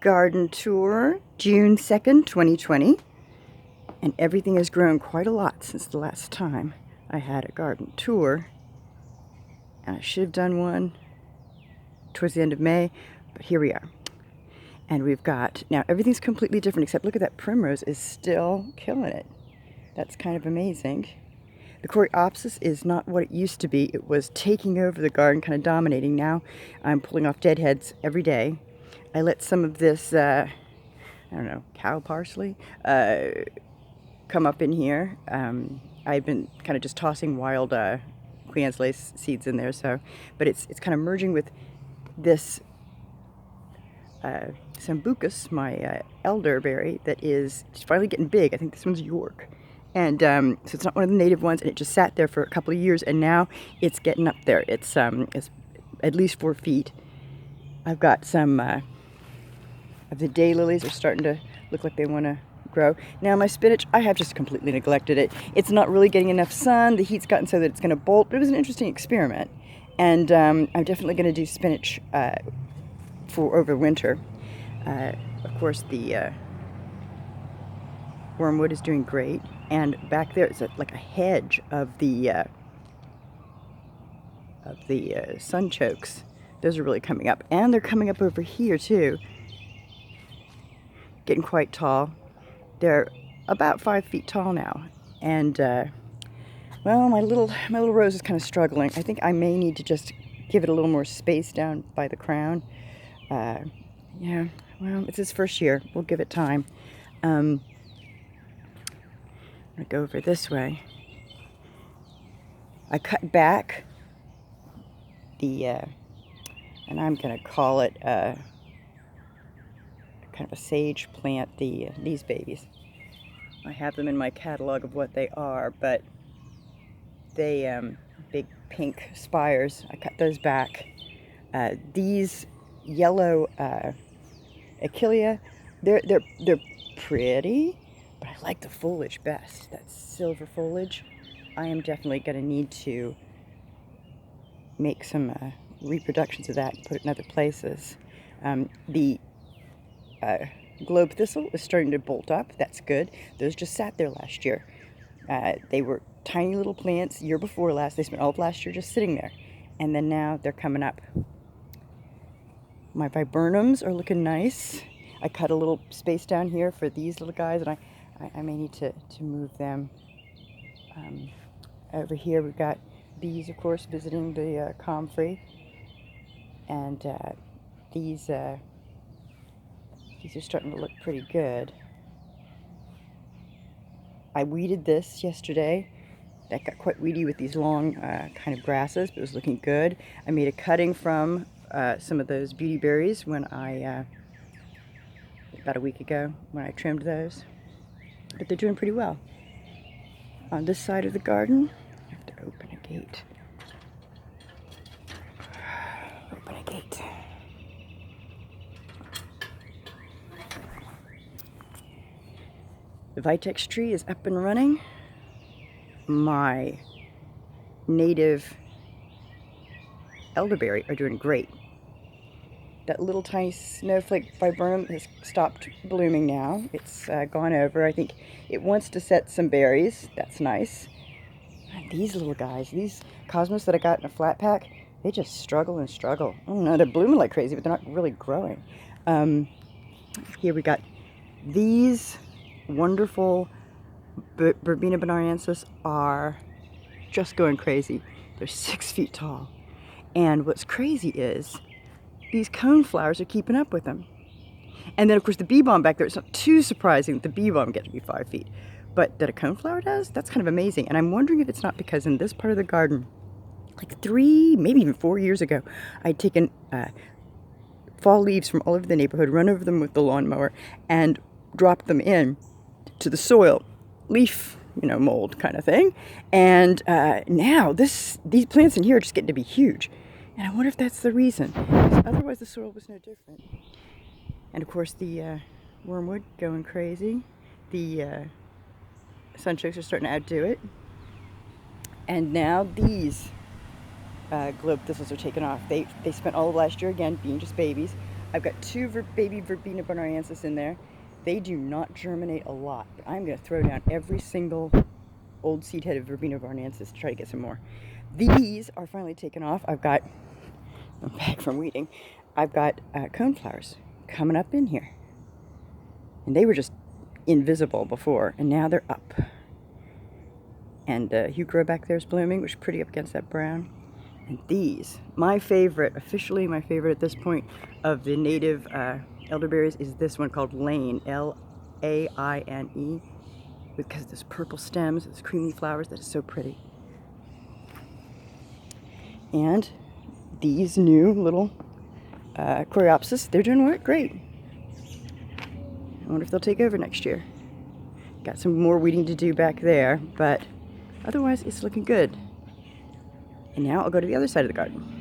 garden tour, June 2nd, 2020. And everything has grown quite a lot since the last time I had a garden tour. And I should have done one towards the end of May, but here we are. And we've got, now everything's completely different, except look at that primrose is still killing it. That's kind of amazing. The Coreopsis is not what it used to be. It was taking over the garden, kind of dominating. Now I'm pulling off deadheads every day. I let some of this, I don't know, cow parsley, come up in here. I've been kind of just tossing wild Queen Anne's lace seeds in there, so, but it's kind of merging with this Sambucus, my elderberry, that is finally getting big. I think this one's York. And so it's not one of the native ones, and it just sat there for a couple of years, and now it's getting up there. It's at least 4 feet. I've got some of the daylilies are starting to look like they want to grow. Now my spinach, I have just completely neglected it. It's not really getting enough sun. The heat's gotten so that it's going to bolt. But it was an interesting experiment, and I'm definitely going to do spinach for over winter. Of course, the wormwood is doing great, and back there is like a hedge of the sunchokes. Those are really coming up, and they're coming up over here too, getting quite tall. They're about 5 feet tall now, and well, my little rose is kind of struggling. I think I may need to just give it a little more space down by the crown. Yeah, well, it's its first year. We'll give it time. I'm gonna go over this way. I cut back the, and I'm gonna call it kind of a sage plant. These babies. I have them in my catalog of what they are, but they big pink spires. I cut those back. These yellow Achillea, they're pretty, but I like the foliage best. That silver foliage. I am definitely going to need to make some reproductions of that and put it in other places. The globe thistle is starting to bolt up. That's good. Those just sat there last year. They were tiny little plants year before last. They spent all of last year just sitting there, and then now they're coming up. My viburnums are looking nice. I cut a little space down here for these little guys, and I may need to move them. Over here we've got bees, of course, visiting the comfrey, and these are starting to look pretty good. I weeded this yesterday. That got quite weedy with these long kind of grasses, but it was looking good. I made a cutting from some of those beauty berries when I, about a week ago, when I trimmed those. But they're doing pretty well. On this side of the garden, I have to open a gate. Open a gate. The Vitex tree is up and running. My native elderberry are doing great. That little tiny snowflake viburnum has stopped blooming now. It's gone over. I think it wants to set some berries. That's nice. And these little guys, these cosmos that I got in a flat pack, they just struggle and struggle. I don't know, they're blooming like crazy, but they're not really growing. Here we got these wonderful Verbena bonariensis are just going crazy. They're 6 feet tall. And what's crazy is these cone flowers are keeping up with them. And then, of course, the bee balm back there, it's not too surprising that the bee balm gets to be 5 feet. But that a cone flower does, that's kind of amazing. And I'm wondering if it's not because in this part of the garden, like 3, maybe even 4 years ago, I'd taken fall leaves from all over the neighborhood, run over them with the lawnmower, and dropped them in to the soil, leaf, mold kind of thing. And now these plants in here are just getting to be huge. And I wonder if that's the reason. Otherwise the soil was no different. And of course the wormwood going crazy. The sunchokes are starting to outdo it. And now these globe thistles are taking off. They spent all of last year, again, being just babies, I've got two baby Verbena bonariensis in there. They do not germinate a lot, but I'm going to throw down every single old seed head of Verbena bonariensis to try to get some more. These are finally taken off. I'm back from weeding. I've got coneflowers coming up in here. And they were just invisible before, and now they're up. And Hugh Grow back there is blooming, which is pretty up against that brown. And these, my favorite, officially my favorite at this point of the native elderberries is this one called Laine, L-A-I-N-E, because of those purple stems, those creamy flowers, that is so pretty. And these new little Coreopsis, they're doing great. I wonder if they'll take over next year. Got some more weeding to do back there, but otherwise it's looking good. And now I'll go to the other side of the garden.